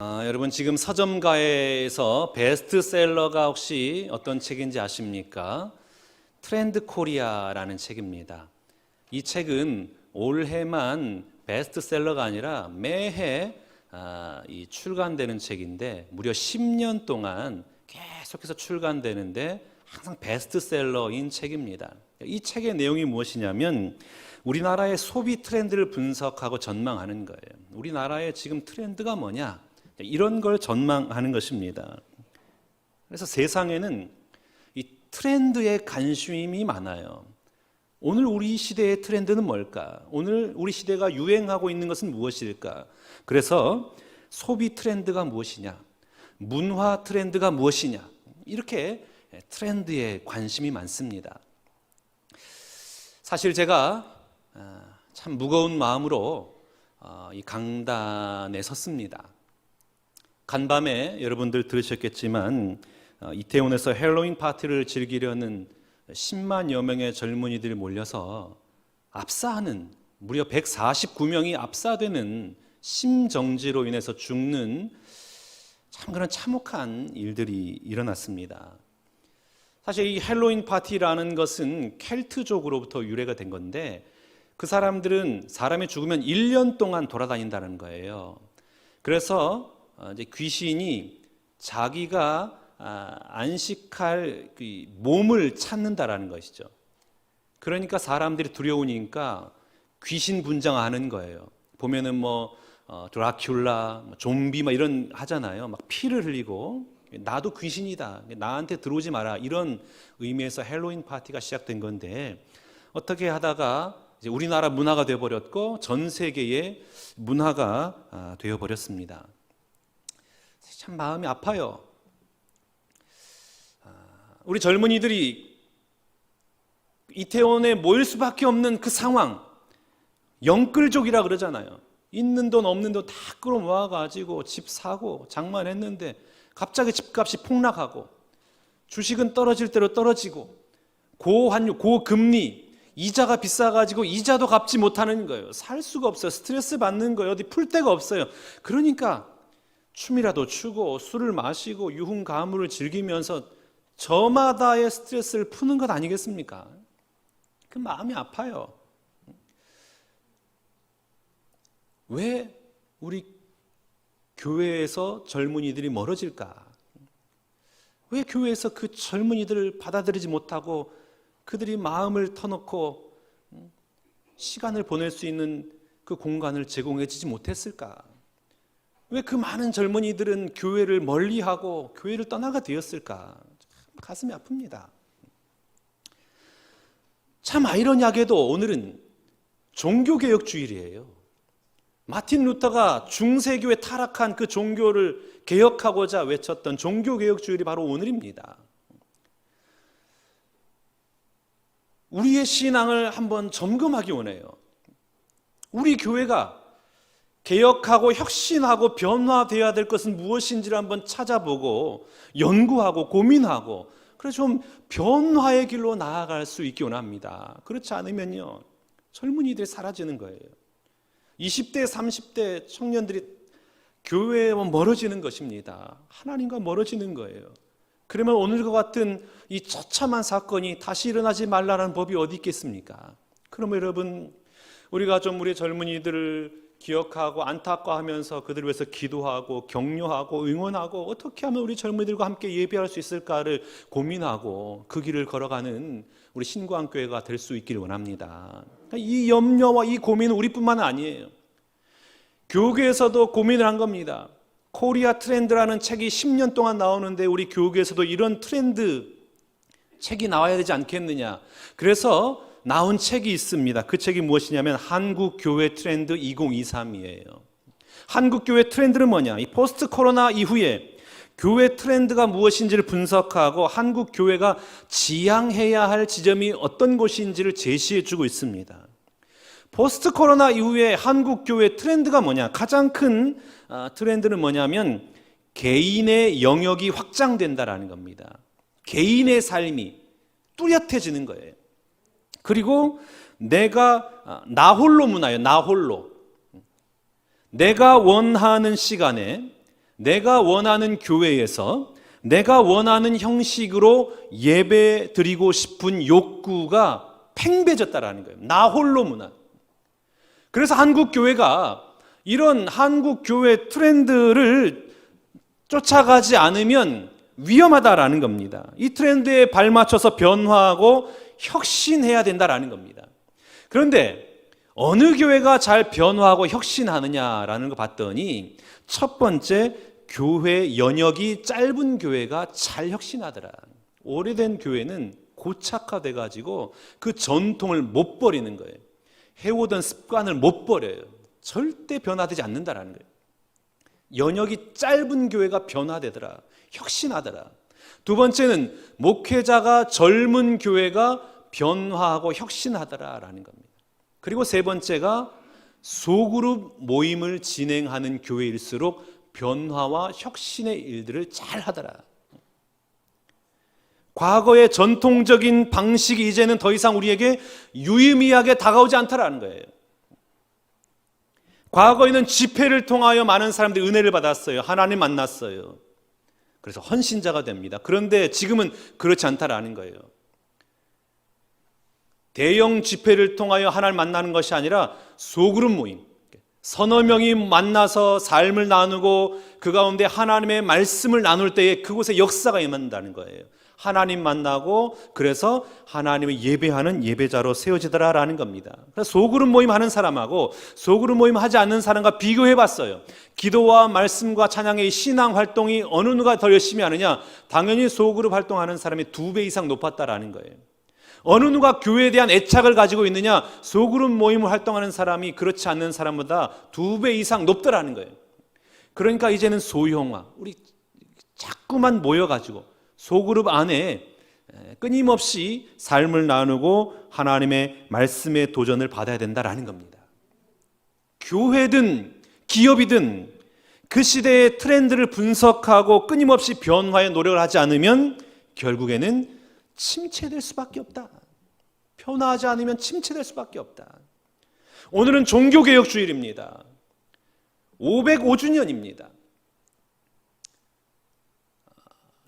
여러분 지금 서점가에서 베스트셀러가 혹시 어떤 책인지 아십니까? 트렌드 코리아라는 책입니다. 이 책은 올해만 베스트셀러가 아니라 매해 출간되는 책인데 무려 10년 동안 계속해서 출간되는데 항상 베스트셀러인 책입니다. 이 책의 내용이 무엇이냐면 우리나라의 소비 트렌드를 분석하고 전망하는 거예요. 우리나라의 지금 트렌드가 뭐냐? 이런 걸 전망하는 것입니다. 그래서 세상에는 이 트렌드에 관심이 많아요. 오늘 우리 시대의 트렌드는 뭘까? 오늘 우리 시대가 유행하고 있는 것은 무엇일까? 그래서 소비 트렌드가 무엇이냐? 문화 트렌드가 무엇이냐? 이렇게 트렌드에 관심이 많습니다. 사실 제가 참 무거운 마음으로 이 강단에 섰습니다. 간밤에 여러분들 들으셨겠지만 이태원에서 헬로윈 파티를 즐기려는 10만여 명의 젊은이들이 몰려서 압사하는, 무려 149명이 압사되는 심정지로 인해서 죽는 참 그런 참혹한 일들이 일어났습니다. 사실 이 헬로윈 파티라는 것은 켈트족으로부터 유래가 된 건데 그 사람들은 사람이 죽으면 1년 동안 돌아다닌다는 거예요. 그래서 이제 귀신이 자기가 안식할 몸을 찾는다라는 것이죠. 그러니까 사람들이 두려우니까 귀신 분장하는 거예요. 보면은 드라큘라, 좀비 이런 하잖아요. 막 피를 흘리고 나도 귀신이다, 나한테 들어오지 마라, 이런 의미에서 헬로윈 파티가 시작된 건데 어떻게 하다가 이제 우리나라 문화가 되어버렸고 전 세계의 문화가 되어버렸습니다. 참 마음이 아파요. 우리 젊은이들이 이태원에 모일 수밖에 없는 그 상황, 영끌족이라 그러잖아요. 있는 돈 없는 돈 다 끌어모아가지고 집 사고 장만했는데 갑자기 집값이 폭락하고 주식은 떨어질 대로 떨어지고 고환율, 고금리, 이자가 비싸가지고 이자도 갚지 못하는 거예요. 살 수가 없어요. 스트레스 받는 거예요. 어디 풀 데가 없어요. 그러니까 춤이라도 추고 술을 마시고 유흥가물을 즐기면서 저마다의 스트레스를 푸는 것 아니겠습니까? 그 마음이 아파요. 왜 우리 교회에서 젊은이들이 멀어질까? 왜 교회에서 그 젊은이들을 받아들이지 못하고 그들이 마음을 터놓고 시간을 보낼 수 있는 그 공간을 제공해 주지 못했을까? 왜 그 많은 젊은이들은 교회를 멀리하고 교회를 떠나가 되었을까? 참 가슴이 아픕니다. 참 아이러니하게도 오늘은 종교개혁주일이에요. 마틴 루터가 중세교에 타락한 그 종교를 개혁하고자 외쳤던 종교개혁주일이 바로 오늘입니다. 우리의 신앙을 한번 점검하기 원해요. 우리 교회가 개혁하고 혁신하고 변화되어야 될 것은 무엇인지를 한번 찾아보고 연구하고 고민하고 그래서 좀 변화의 길로 나아갈 수 있기 원합니다. 그렇지 않으면요, 젊은이들이 사라지는 거예요. 20대, 30대 청년들이 교회와 멀어지는 것입니다. 하나님과 멀어지는 거예요. 그러면 오늘과 같은 이 처참한 사건이 다시 일어나지 말라는 법이 어디 있겠습니까? 그러면 여러분, 우리가 좀 우리 젊은이들을 기억하고 안타까워하면서 그들을 위해서 기도하고 격려하고 응원하고 어떻게 하면 우리 젊은이들과 함께 예배할 수 있을까를 고민하고 그 길을 걸어가는 우리 신구한교회가 될 수 있기를 원합니다. 이 염려와 이 고민은 우리뿐만 아니에요. 교계에서도 고민을 한 겁니다. 코리아 트렌드라는 책이 10년 동안 나오는데 우리 교계에서도 이런 트렌드 책이 나와야 되지 않겠느냐. 그래서 나온 책이 있습니다. 그 책이 무엇이냐면 한국교회 트렌드 2023이에요. 한국교회 트렌드는 뭐냐? 이 포스트 코로나 이후에 교회 트렌드가 무엇인지를 분석하고 한국 교회가 지향해야 할 지점이 어떤 곳인지를 제시해 주고 있습니다. 포스트 코로나 이후에 한국 교회 트렌드가 뭐냐? 가장 큰 트렌드는 뭐냐면 개인의 영역이 확장된다라는 겁니다. 개인의 삶이 뚜렷해지는 거예요. 그리고 내가 나홀로 문화예요. 나홀로. 내가 원하는 시간에 내가 원하는 교회에서 내가 원하는 형식으로 예배 드리고 싶은 욕구가 팽배해졌다라는 거예요. 나 홀로 문화. 그래서 한국 교회가 이런 한국 교회 트렌드를 쫓아가지 않으면 위험하다라는 겁니다. 이 트렌드에 발맞춰서 변화하고 혁신해야 된다라는 겁니다. 그런데 어느 교회가 잘 변화하고 혁신하느냐라는 거 봤더니 첫 번째, 교회 연역이 짧은 교회가 잘 혁신하더라. 오래된 교회는 고착화돼 가지고 그 전통을 못 버리는 거예요. 해오던 습관을 못 버려요. 절대 변화되지 않는다라는 거예요. 연역이 짧은 교회가 변화되더라. 혁신하더라. 두 번째는 목회자가 젊은 교회가 변화하고 혁신하더라라는 겁니다. 그리고 세 번째가 소그룹 모임을 진행하는 교회일수록 변화와 혁신의 일들을 잘 하더라. 과거의 전통적인 방식이 이제는 더 이상 우리에게 유의미하게 다가오지 않다라는 거예요. 과거에는 집회를 통하여 많은 사람들이 은혜를 받았어요. 하나님 만났어요. 그래서 헌신자가 됩니다. 그런데 지금은 그렇지 않다라는 거예요. 대형 집회를 통하여 하나님 만나는 것이 아니라 소그룹 모임, 서너 명이 만나서 삶을 나누고 그 가운데 하나님의 말씀을 나눌 때에 그곳에 역사가 임한다는 거예요. 하나님 만나고 그래서 하나님을 예배하는 예배자로 세워지더라라는 겁니다. 그래서 소그룹 모임 하는 사람하고 소그룹 모임 하지 않는 사람과 비교해 봤어요. 기도와 말씀과 찬양의 신앙 활동이 어느 누가 더 열심히 하느냐? 당연히 소그룹 활동하는 사람이 2배 이상 높았다라는 거예요. 어느 누가 교회에 대한 애착을 가지고 있느냐? 소그룹 모임을 활동하는 사람이 그렇지 않는 사람보다 2배 이상 높더라는 거예요. 그러니까 이제는 소형화, 우리 자꾸만 모여가지고 소그룹 안에 끊임없이 삶을 나누고 하나님의 말씀의 도전을 받아야 된다라는 겁니다. 교회든 기업이든 그 시대의 트렌드를 분석하고 끊임없이 변화에 노력을 하지 않으면 결국에는 침체될 수밖에 없다. 변화하지 않으면 침체될 수밖에 없다. 오늘은 종교개혁주일입니다. 505주년입니다.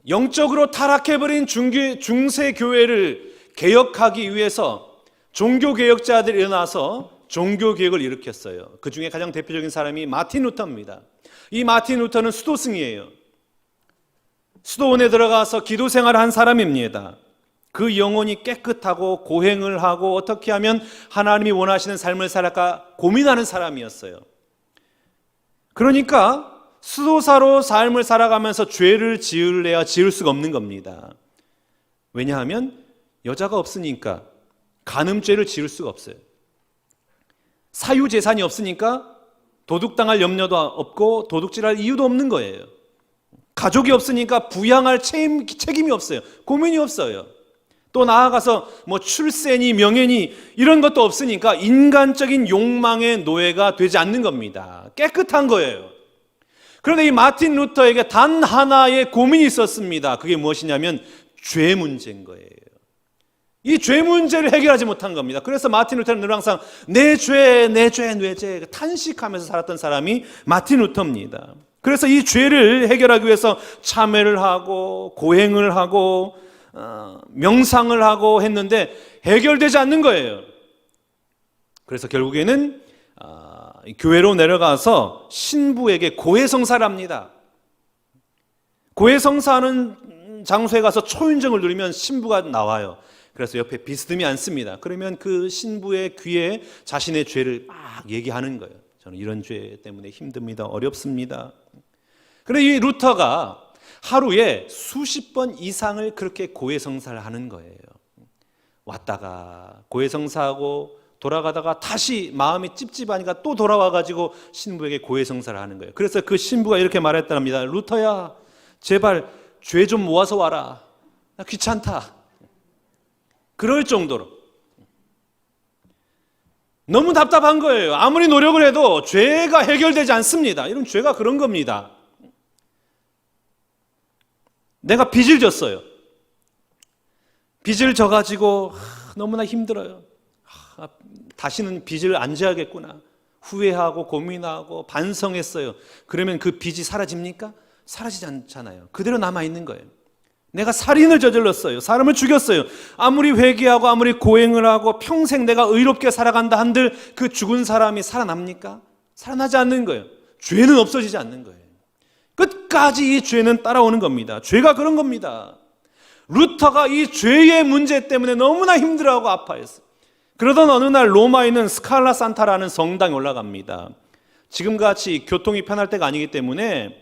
영적으로 타락해버린 중세교회를 개혁하기 위해서 종교개혁자들이 일어나서 종교개혁을 일으켰어요. 그 중에 가장 대표적인 사람이 마틴 루터입니다. 이 마틴 루터는 수도승이에요. 수도원에 들어가서 기도생활을 한 사람입니다. 그 영혼이 깨끗하고 고행을 하고 어떻게 하면 하나님이 원하시는 삶을 살아갈까 고민하는 사람이었어요. 그러니까 수도사로 삶을 살아가면서 죄를 지을래야 지을 수가 없는 겁니다. 왜냐하면 여자가 없으니까 간음죄를 지을 수가 없어요. 사유재산이 없으니까 도둑당할 염려도 없고 도둑질할 이유도 없는 거예요. 가족이 없으니까 부양할 책임이 없어요. 고민이 없어요. 또 나아가서 출세니 명예니 이런 것도 없으니까 인간적인 욕망의 노예가 되지 않는 겁니다. 깨끗한 거예요. 그런데 이 마틴 루터에게 단 하나의 고민이 있었습니다. 그게 무엇이냐면 죄 문제인 거예요. 이 죄 문제를 해결하지 못한 겁니다. 그래서 마틴 루터는 늘 항상 내 죄 탄식하면서 살았던 사람이 마틴 루터입니다. 그래서 이 죄를 해결하기 위해서 참회를 하고 고행을 하고 명상을 하고 했는데 해결되지 않는 거예요. 그래서 결국에는 교회로 내려가서 신부에게 고해성사를 합니다. 고해성사하는 장소에 가서 초인정을 누르면 신부가 나와요. 그래서 옆에 비스듬히 앉습니다. 그러면 그 신부의 귀에 자신의 죄를 막 얘기하는 거예요. 저는 이런 죄 때문에 힘듭니다. 어렵습니다. 그런데 이 루터가 하루에 수십 번 이상을 그렇게 고해성사를 하는 거예요. 왔다가 고해성사하고 돌아가다가 다시 마음이 찝찝하니까 또 돌아와가지고 신부에게 고해성사를 하는 거예요. 그래서 그 신부가 이렇게 말했답니다. 루터야, 제발 죄 좀 모아서 와라. 나 귀찮다. 그럴 정도로 너무 답답한 거예요. 아무리 노력을 해도 죄가 해결되지 않습니다. 이런 죄가 그런 겁니다. 내가 빚을 졌어요. 빚을 져가지고 너무나 힘들어요. 다시는 빚을 안 져야겠구나. 후회하고 고민하고 반성했어요. 그러면 그 빚이 사라집니까? 사라지지 않잖아요. 그대로 남아있는 거예요. 내가 살인을 저질렀어요. 사람을 죽였어요. 아무리 회개하고 아무리 고행을 하고 평생 내가 의롭게 살아간다 한들 그 죽은 사람이 살아납니까? 살아나지 않는 거예요. 죄는 없어지지 않는 거예요. 끝까지 이 죄는 따라오는 겁니다. 죄가 그런 겁니다. 루터가 이 죄의 문제 때문에 너무나 힘들어하고 아파했어요. 그러던 어느 날 로마에 있는 스칼라 산타라는 성당에 올라갑니다. 지금같이 교통이 편할 때가 아니기 때문에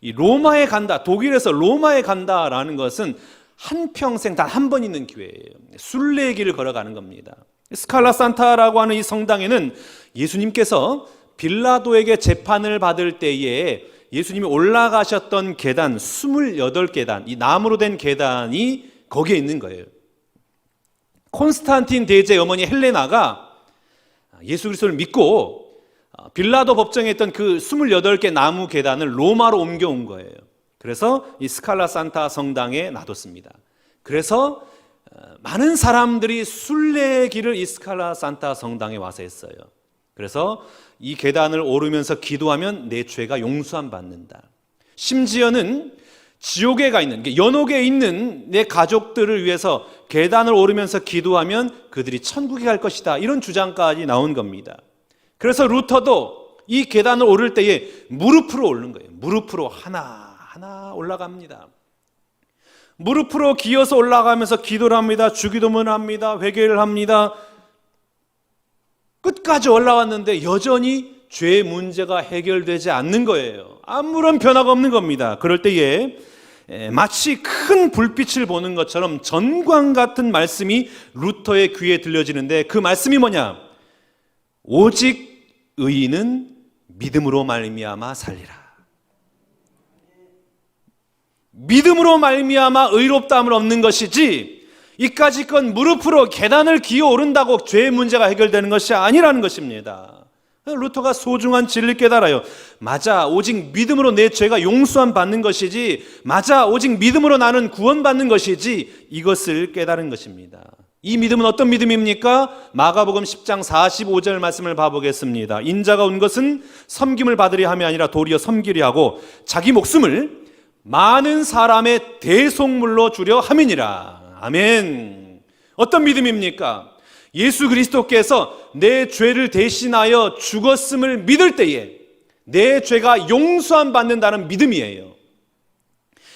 이 로마에 간다, 독일에서 로마에 간다라는 것은 한평생 단 한 번 있는 기회예요. 순례의 길을 걸어가는 겁니다. 스칼라 산타라고 하는 이 성당에는 예수님께서 빌라도에게 재판을 받을 때에 예수님이 올라가셨던 계단 28계단, 이 나무로 된 계단이 거기에 있는 거예요. 콘스탄틴 대제의 어머니 헬레나가 예수 그리스도를 믿고 빌라도 법정에 있던 그 28개 나무 계단을 로마로 옮겨온 거예요. 그래서 이 스칼라 산타 성당에 놔뒀습니다. 그래서 많은 사람들이 순례의 길을 이 스칼라 산타 성당에 와서 했어요. 그래서 이 계단을 오르면서 기도하면 내 죄가 용서함 받는다. 심지어는 지옥에 가 있는, 연옥에 있는 내 가족들을 위해서 계단을 오르면서 기도하면 그들이 천국에 갈 것이다. 이런 주장까지 나온 겁니다. 그래서 루터도 이 계단을 오를 때에 무릎으로 오르는 거예요. 무릎으로 하나하나 올라갑니다. 무릎으로 기어서 올라가면서 기도를 합니다. 주기도문을 합니다. 회개를 합니다. 끝까지 올라왔는데 여전히 죄의 문제가 해결되지 않는 거예요. 아무런 변화가 없는 겁니다. 그럴 때에 마치 큰 불빛을 보는 것처럼 전광 같은 말씀이 루터의 귀에 들려지는데 그 말씀이 뭐냐? 오직 의인은 믿음으로 말미암아 살리라. 믿음으로 말미암아 의롭다함을 얻는 것이지 이까짓 건 무릎으로 계단을 기어 오른다고 죄의 문제가 해결되는 것이 아니라는 것입니다. 루터가 소중한 진리를 깨달아요. 맞아, 오직 믿음으로 내 죄가 용서함 받는 것이지, 맞아, 오직 믿음으로 나는 구원받는 것이지, 이것을 깨달은 것입니다. 이 믿음은 어떤 믿음입니까? 마가복음 10장 45절 말씀을 봐보겠습니다. 인자가 온 것은 섬김을 받으려 함이 아니라 도리어 섬기려 하고 자기 목숨을 많은 사람의 대속물로 주려 함이니라. 아멘. 어떤 믿음입니까? 예수 그리스도께서 내 죄를 대신하여 죽었음을 믿을 때에 내 죄가 용서함 받는다는 믿음이에요.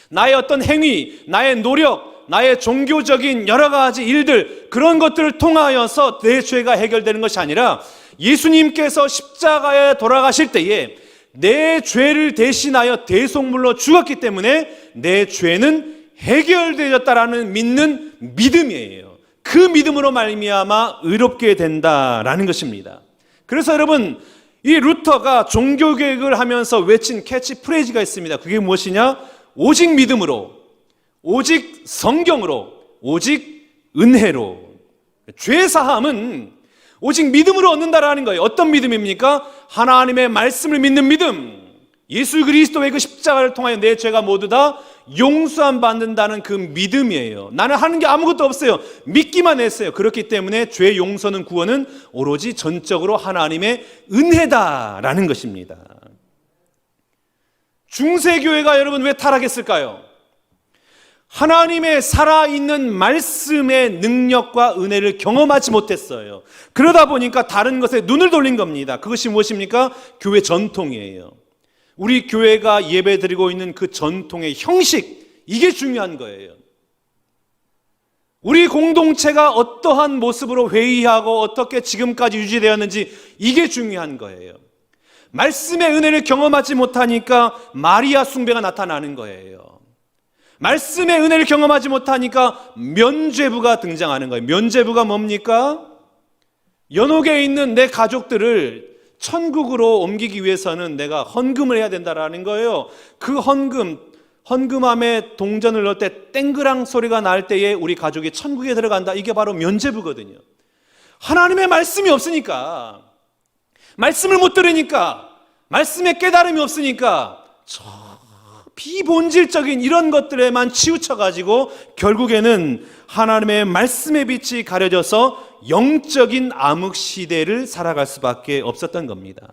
나의 어떤 행위, 나의 노력, 나의 종교적인 여러 가지 일들, 그런 것들을 통하여서 내 죄가 해결되는 것이 아니라 예수님께서 십자가에 돌아가실 때에 내 죄를 대신하여 대속물로 죽었기 때문에 내 죄는 해결되었다라는 믿는 믿음이에요. 그 믿음으로 말미암아 의롭게 된다라는 것입니다. 그래서 여러분, 이 루터가 종교개혁을 하면서 외친 캐치프레이즈가 있습니다. 그게 무엇이냐? 오직 믿음으로, 오직 성경으로, 오직 은혜로. 죄사함은 오직 믿음으로 얻는다라는 거예요. 어떤 믿음입니까? 하나님의 말씀을 믿는 믿음. 예수 그리스도의 그 십자가를 통하여 내 죄가 모두 다 용서함 받는다는 그 믿음이에요. 나는 하는 게 아무것도 없어요. 믿기만 했어요. 그렇기 때문에 죄 용서는 구원은 오로지 전적으로 하나님의 은혜다라는 것입니다. 중세교회가 여러분 왜 타락했을까요? 하나님의 살아있는 말씀의 능력과 은혜를 경험하지 못했어요. 그러다 보니까 다른 것에 눈을 돌린 겁니다. 그것이 무엇입니까? 교회 전통이에요. 우리 교회가 예배드리고 있는 그 전통의 형식, 이게 중요한 거예요. 우리 공동체가 어떠한 모습으로 회의하고 어떻게 지금까지 유지되었는지, 이게 중요한 거예요. 말씀의 은혜를 경험하지 못하니까 마리아 숭배가 나타나는 거예요. 말씀의 은혜를 경험하지 못하니까 면죄부가 등장하는 거예요. 면죄부가 뭡니까? 연옥에 있는 내 가족들을 천국으로 옮기기 위해서는 내가 헌금을 해야 된다라는 거예요. 그 헌금함에 동전을 넣을 때 땡그랑 소리가 날 때에 우리 가족이 천국에 들어간다. 이게 바로 면죄부거든요. 하나님의 말씀이 없으니까, 말씀을 못 들으니까, 말씀의 깨달음이 없으니까 비본질적인 이런 것들에만 치우쳐가지고 결국에는 하나님의 말씀의 빛이 가려져서 영적인 암흑 시대를 살아갈 수밖에 없었던 겁니다.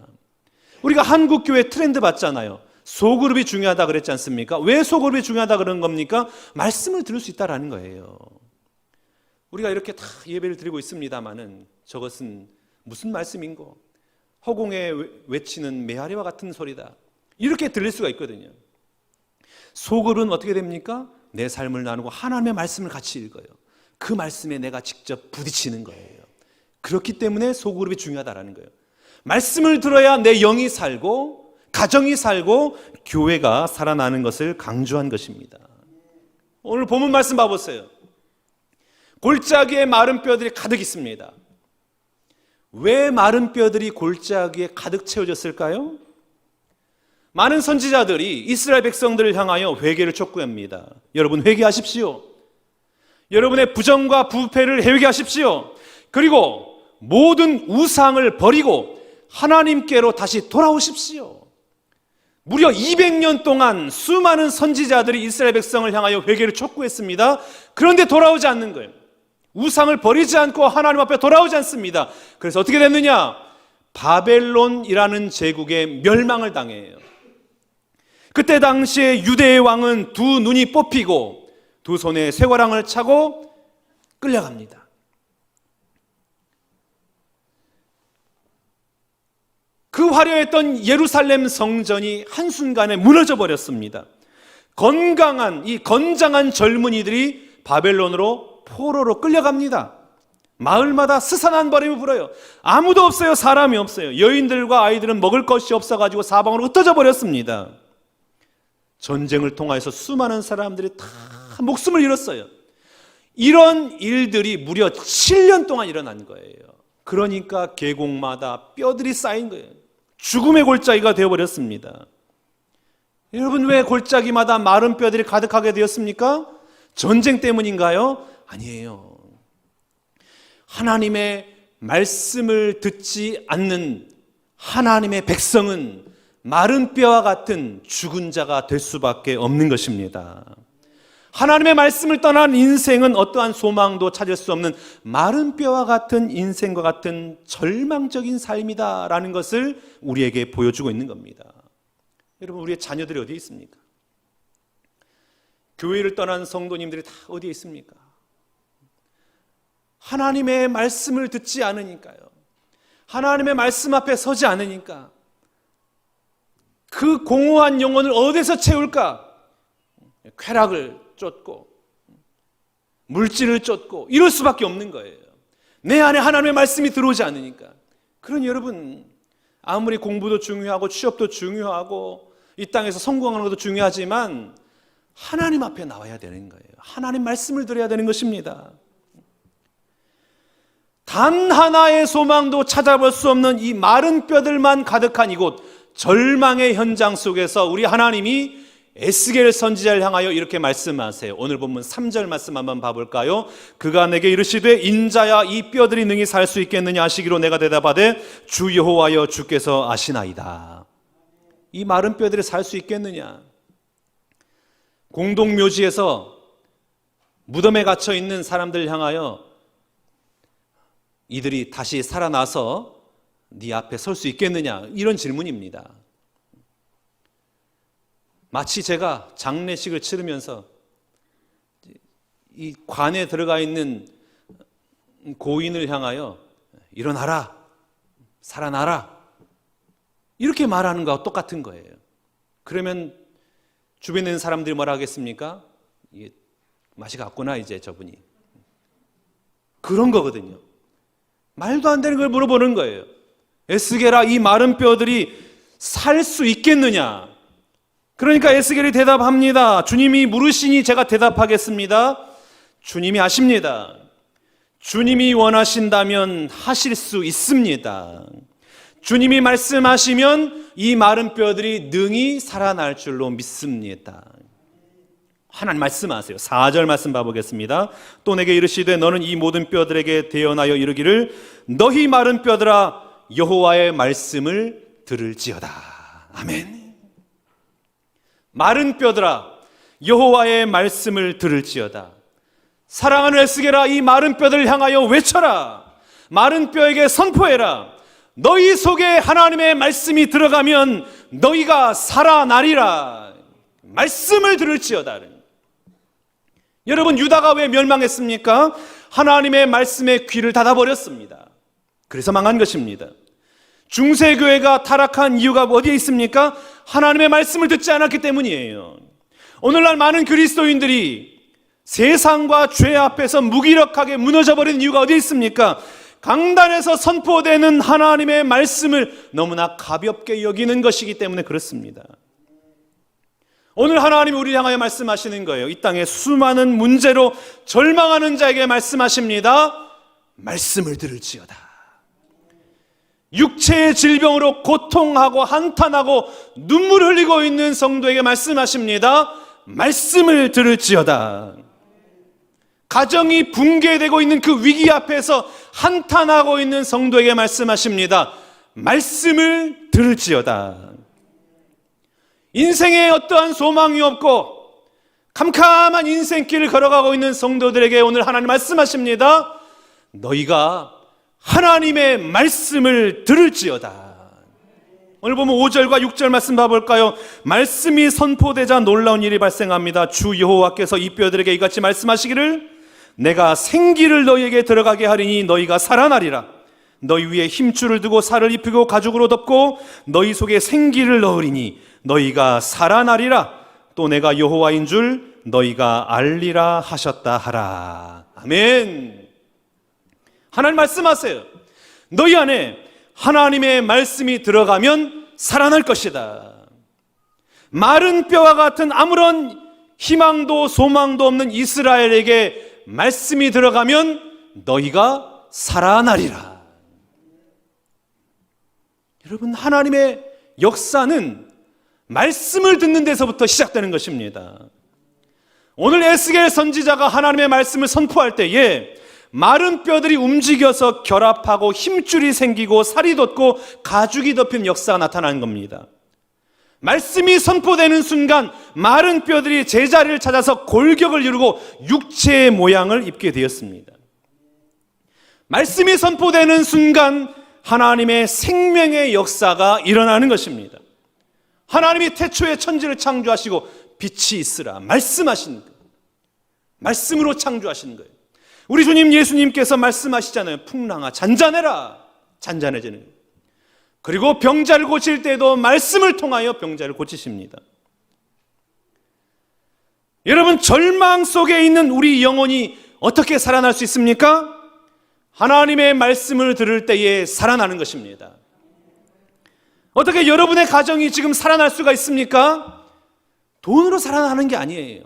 우리가 한국교회 트렌드 봤잖아요. 소그룹이 중요하다 그랬지 않습니까? 왜 소그룹이 중요하다 그런 겁니까? 말씀을 들을 수 있다라는 거예요. 우리가 이렇게 다 예배를 드리고 있습니다마는 저것은 무슨 말씀인고? 허공에 외치는 메아리와 같은 소리다. 이렇게 들릴 수가 있거든요. 소그룹은 어떻게 됩니까? 내 삶을 나누고 하나님의 말씀을 같이 읽어요. 그 말씀에 내가 직접 부딪히는 거예요. 그렇기 때문에 소그룹이 중요하다라는 거예요. 말씀을 들어야 내 영이 살고 가정이 살고 교회가 살아나는 것을 강조한 것입니다. 오늘 본문 말씀 봐보세요. 골짜기에 마른 뼈들이 가득 있습니다. 왜 마른 뼈들이 골짜기에 가득 채워졌을까요? 많은 선지자들이 이스라엘 백성들을 향하여 회개를 촉구합니다. 여러분 회개하십시오. 여러분의 부정과 부패를 회개하십시오. 그리고 모든 우상을 버리고 하나님께로 다시 돌아오십시오. 무려 200년 동안 수많은 선지자들이 이스라엘 백성을 향하여 회개를 촉구했습니다. 그런데 돌아오지 않는 거예요. 우상을 버리지 않고 하나님 앞에 돌아오지 않습니다. 그래서 어떻게 됐느냐? 바벨론이라는 제국에 멸망을 당해요. 그때 당시에 유대의 왕은 두 눈이 뽑히고 두 손에 쇠고랑을 차고 끌려갑니다. 그 화려했던 예루살렘 성전이 한순간에 무너져 버렸습니다. 건강한 이 건장한 젊은이들이 바벨론으로 포로로 끌려갑니다. 마을마다 스산한 바람이 불어요. 아무도 없어요. 사람이 없어요. 여인들과 아이들은 먹을 것이 없어가지고 사방으로 흩어져 버렸습니다. 전쟁을 통해서 수많은 사람들이 다 목숨을 잃었어요. 이런 일들이 무려 7년 동안 일어난 거예요. 그러니까 계곡마다 뼈들이 쌓인 거예요. 죽음의 골짜기가 되어버렸습니다. 여러분 왜 골짜기마다 마른 뼈들이 가득하게 되었습니까? 전쟁 때문인가요? 아니에요. 하나님의 말씀을 듣지 않는 하나님의 백성은 마른 뼈와 같은 죽은 자가 될 수밖에 없는 것입니다. 하나님의 말씀을 떠난 인생은 어떠한 소망도 찾을 수 없는 마른 뼈와 같은 인생과 같은 절망적인 삶이다라는 것을 우리에게 보여주고 있는 겁니다. 여러분 우리의 자녀들이 어디에 있습니까? 교회를 떠난 성도님들이 다 어디에 있습니까? 하나님의 말씀을 듣지 않으니까요. 하나님의 말씀 앞에 서지 않으니까 그 공허한 영혼을 어디서 채울까? 쾌락을 쫓고 물질을 쫓고 이럴 수밖에 없는 거예요. 내 안에 하나님의 말씀이 들어오지 않으니까. 그러니 여러분 아무리 공부도 중요하고 취업도 중요하고 이 땅에서 성공하는 것도 중요하지만 하나님 앞에 나와야 되는 거예요. 하나님 말씀을 들어야 되는 것입니다. 단 하나의 소망도 찾아볼 수 없는 이 마른 뼈들만 가득한 이곳 절망의 현장 속에서 우리 하나님이 에스겔 선지자를 향하여 이렇게 말씀하세요. 오늘 본문 3절 말씀 한번 봐볼까요? 그가 내게 이르시되 인자야 이 뼈들이 능히 살 수 있겠느냐 하시기로 내가 대답하되 주 여호와여 주께서 아시나이다. 이 마른 뼈들이 살 수 있겠느냐? 공동묘지에서 무덤에 갇혀 있는 사람들을 향하여 이들이 다시 살아나서 네 앞에 설 수 있겠느냐? 이런 질문입니다. 마치 제가 장례식을 치르면서 이 관에 들어가 있는 고인을 향하여 일어나라, 살아나라 이렇게 말하는 거와 똑같은 거예요. 그러면 주변에 있는 사람들이 뭐라 하겠습니까? 이게 맛이 갔구나 이제 저분이. 그런 거거든요. 말도 안 되는 걸 물어보는 거예요. 에스겔아 이 마른 뼈들이 살 수 있겠느냐? 그러니까 에스겔이 대답합니다. 주님이 물으시니 제가 대답하겠습니다. 주님이 아십니다. 주님이 원하신다면 하실 수 있습니다. 주님이 말씀하시면 이 마른 뼈들이 능히 살아날 줄로 믿습니다. 하나님 말씀하세요. 4절 말씀 봐보겠습니다. 또 내게 이르시되 너는 이 모든 뼈들에게 대언하여 이르기를 너희 마른 뼈들아 여호와의 말씀을 들을지어다. 아멘. 마른 뼈들아 여호와의 말씀을 들을지어다. 사랑하는 에스겔아, 이 마른 뼈들을 향하여 외쳐라. 마른 뼈에게 선포해라. 너희 속에 하나님의 말씀이 들어가면 너희가 살아나리라. 말씀을 들을지어다. 여러분, 유다가 왜 멸망했습니까? 하나님의 말씀에 귀를 닫아버렸습니다. 그래서 망한 것입니다. 중세교회가 타락한 이유가 어디에 있습니까? 하나님의 말씀을 듣지 않았기 때문이에요. 오늘날 많은 그리스도인들이 세상과 죄 앞에서 무기력하게 무너져버린 이유가 어디에 있습니까? 강단에서 선포되는 하나님의 말씀을 너무나 가볍게 여기는 것이기 때문에 그렇습니다. 오늘 하나님이 우리를 향하여 말씀하시는 거예요. 이 땅에 수많은 문제로 절망하는 자에게 말씀하십니다. 말씀을 들을지어다. 육체의 질병으로 고통하고 한탄하고 눈물 흘리고 있는 성도에게 말씀하십니다. 말씀을 들을지어다. 가정이 붕괴되고 있는 그 위기 앞에서 한탄하고 있는 성도에게 말씀하십니다. 말씀을 들을지어다. 인생에 어떠한 소망이 없고 캄캄한 인생길을 걸어가고 있는 성도들에게 오늘 하나님 말씀하십니다. 너희가 하나님의 말씀을 들을지어다. 오늘 보면 5절과 6절 말씀 봐볼까요? 말씀이 선포되자 놀라운 일이 발생합니다. 주 여호와께서 이 뼈들에게 이같이 말씀하시기를 내가 생기를 너희에게 들어가게 하리니 너희가 살아나리라. 너희 위에 힘줄을 두고 살을 입히고 가죽으로 덮고 너희 속에 생기를 넣으리니 너희가 살아나리라. 또 내가 여호와인 줄 너희가 알리라 하셨다 하라. 아멘. 하나님 말씀하세요. 너희 안에 하나님의 말씀이 들어가면 살아날 것이다. 마른 뼈와 같은 아무런 희망도 소망도 없는 이스라엘에게 말씀이 들어가면 너희가 살아나리라. 여러분, 하나님의 역사는 말씀을 듣는 데서부터 시작되는 것입니다. 오늘 에스겔 선지자가 하나님의 말씀을 선포할 때에 마른 뼈들이 움직여서 결합하고 힘줄이 생기고 살이 돋고 가죽이 덮인 역사가 나타나는 겁니다. 말씀이 선포되는 순간 마른 뼈들이 제자리를 찾아서 골격을 이루고 육체의 모양을 입게 되었습니다. 말씀이 선포되는 순간 하나님의 생명의 역사가 일어나는 것입니다. 하나님이 태초에 천지를 창조하시고 빛이 있으라 말씀하시는 거예요. 말씀으로 창조하시는 거예요. 우리 주님 예수님께서 말씀하시잖아요. 풍랑아 잔잔해라. 잔잔해지는 거예요. 그리고 병자를 고칠 때도 말씀을 통하여 병자를 고치십니다. 여러분, 절망 속에 있는 우리 영혼이 어떻게 살아날 수 있습니까? 하나님의 말씀을 들을 때에 살아나는 것입니다. 어떻게 여러분의 가정이 지금 살아날 수가 있습니까? 돈으로 살아나는 게 아니에요.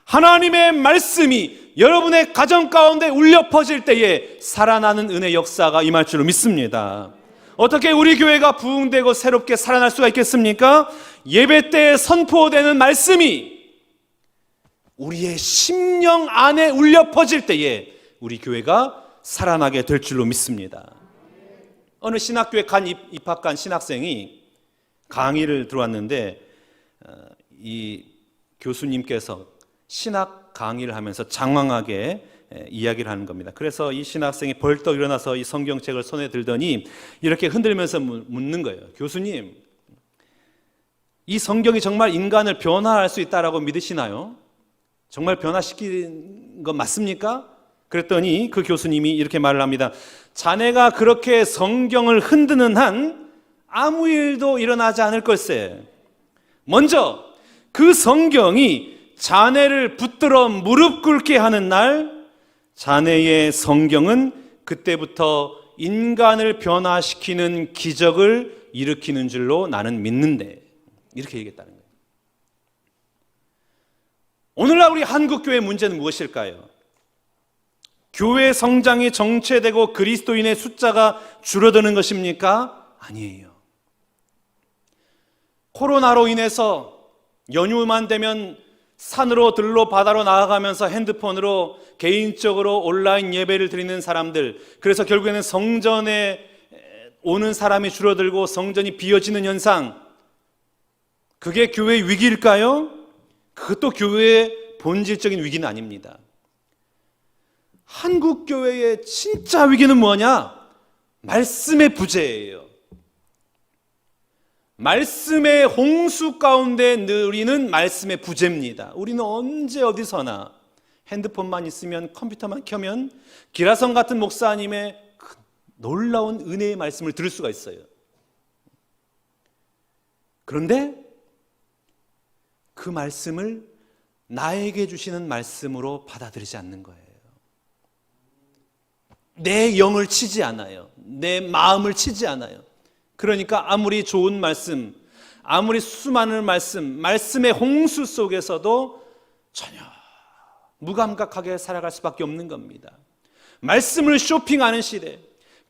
하나님의 말씀이 여러분의 가정 가운데 울려 퍼질 때에 살아나는 은혜 역사가 임할 줄로 믿습니다. 어떻게 우리 교회가 부흥되고 새롭게 살아날 수가 있겠습니까? 예배 때 선포되는 말씀이 우리의 심령 안에 울려 퍼질 때에 우리 교회가 살아나게 될 줄로 믿습니다. 어느 신학교에 입학한 신학생이 강의를 들어왔는데 이 교수님께서 신학 강의를 하면서 장황하게 이야기를 하는 겁니다. 그래서 이 신학생이 벌떡 일어나서 이 성경책을 손에 들더니 이렇게 흔들면서 묻는 거예요. 교수님, 이 성경이 정말 인간을 변화할 수 있다라고 믿으시나요? 정말 변화시키는 거 맞습니까? 그랬더니 그 교수님이 이렇게 말을 합니다. 자네가 그렇게 성경을 흔드는 한 아무 일도 일어나지 않을 걸세. 먼저 그 성경이 자네를 붙들어 무릎 꿇게 하는 날, 자네의 성경은 그때부터 인간을 변화시키는 기적을 일으키는 줄로 나는 믿는데, 이렇게 얘기했다는 거예요. 오늘날 우리 한국교회의 문제는 무엇일까요? 교회 성장이 정체되고 그리스도인의 숫자가 줄어드는 것입니까? 아니에요. 코로나로 인해서 연휴만 되면 산으로 들로 바다로 나아가면서 핸드폰으로 개인적으로 온라인 예배를 드리는 사람들, 그래서 결국에는 성전에 오는 사람이 줄어들고 성전이 비어지는 현상, 그게 교회의 위기일까요? 그것도 교회의 본질적인 위기는 아닙니다. 한국 교회의 진짜 위기는 뭐냐? 말씀의 부재예요. 말씀의 홍수 가운데 누리는 말씀의 부재입니다. 우리는 언제 어디서나 핸드폰만 있으면, 컴퓨터만 켜면 기라성 같은 목사님의 놀라운 은혜의 말씀을 들을 수가 있어요. 그런데 그 말씀을 나에게 주시는 말씀으로 받아들이지 않는 거예요. 내 영을 치지 않아요. 내 마음을 치지 않아요. 그러니까 아무리 좋은 말씀, 아무리 수많은 말씀의 홍수 속에서도 전혀 무감각하게 살아갈 수밖에 없는 겁니다. 말씀을 쇼핑하는 시대,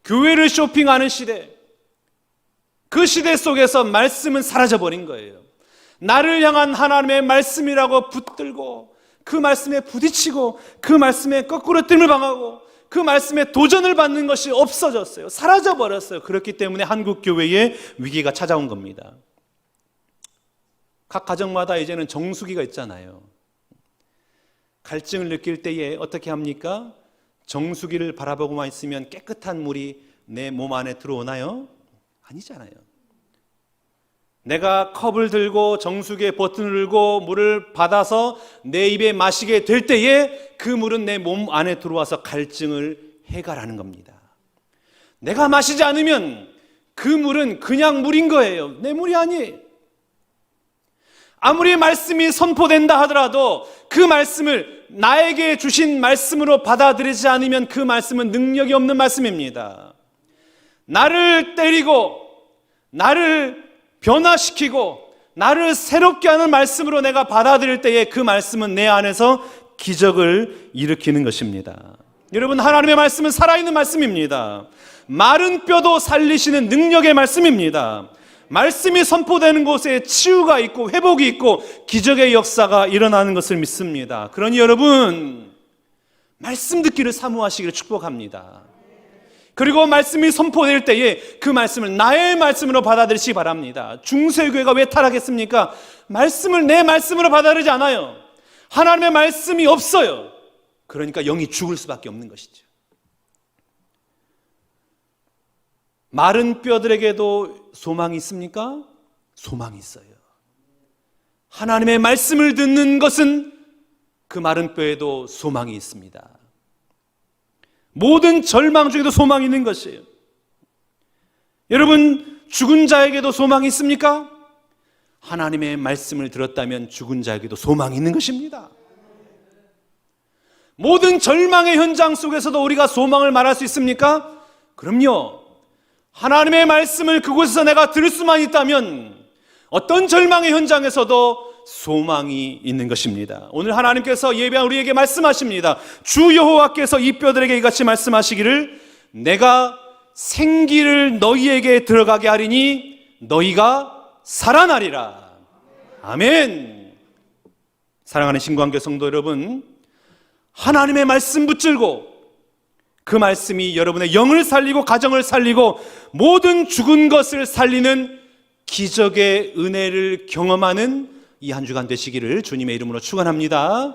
교회를 쇼핑하는 시대, 그 시대 속에서 말씀은 사라져버린 거예요. 나를 향한 하나님의 말씀이라고 붙들고 그 말씀에 부딪히고 그 말씀에 거꾸로 뜸을 방하고 그 말씀에 도전을 받는 것이 없어졌어요. 사라져버렸어요. 그렇기 때문에 한국 교회에 위기가 찾아온 겁니다. 각 가정마다 이제는 정수기가 있잖아요. 갈증을 느낄 때에 어떻게 합니까? 정수기를 바라보고만 있으면 깨끗한 물이 내 몸 안에 들어오나요? 아니잖아요. 내가 컵을 들고 정수기에 버튼을 누르고 물을 받아서 내 입에 마시게 될 때에 그 물은 내 몸 안에 들어와서 갈증을 해결하는 겁니다. 내가 마시지 않으면 그 물은 그냥 물인 거예요. 내 물이 아니에요. 아무리 말씀이 선포된다 하더라도 그 말씀을 나에게 주신 말씀으로 받아들이지 않으면 그 말씀은 능력이 없는 말씀입니다. 나를 때리고 나를 변화시키고 나를 새롭게 하는 말씀으로 내가 받아들일 때에 그 말씀은 내 안에서 기적을 일으키는 것입니다. 여러분, 하나님의 말씀은 살아있는 말씀입니다. 마른 뼈도 살리시는 능력의 말씀입니다. 말씀이 선포되는 곳에 치유가 있고 회복이 있고 기적의 역사가 일어나는 것을 믿습니다. 그러니 여러분, 말씀 듣기를 사모하시기를 축복합니다. 그리고 말씀이 선포될 때에 그 말씀을 나의 말씀으로 받아들이시기 바랍니다. 중세교회가 왜 타락했습니까? 말씀을 내 말씀으로 받아들이지 않아요. 하나님의 말씀이 없어요. 그러니까 영이 죽을 수밖에 없는 것이죠. 마른 뼈들에게도 소망이 있습니까? 소망이 있어요. 하나님의 말씀을 듣는 것은 그 마른 뼈에도 소망이 있습니다. 모든 절망 중에도 소망이 있는 것이에요. 여러분, 죽은 자에게도 소망이 있습니까? 하나님의 말씀을 들었다면 죽은 자에게도 소망이 있는 것입니다. 모든 절망의 현장 속에서도 우리가 소망을 말할 수 있습니까? 그럼요. 하나님의 말씀을 그곳에서 내가 들을 수만 있다면 어떤 절망의 현장에서도 소망이 있는 것입니다. 오늘 하나님께서 예배한 우리에게 말씀하십니다. 주 여호와께서 이 뼈들에게 이같이 말씀하시기를 내가 생기를 너희에게 들어가게 하리니 너희가 살아나리라. 아멘. 사랑하는 신광교 성도 여러분, 하나님의 말씀 붙들고 그 말씀이 여러분의 영을 살리고 가정을 살리고 모든 죽은 것을 살리는 기적의 은혜를 경험하는 이 한 주간 되시기를 주님의 이름으로 축원합니다.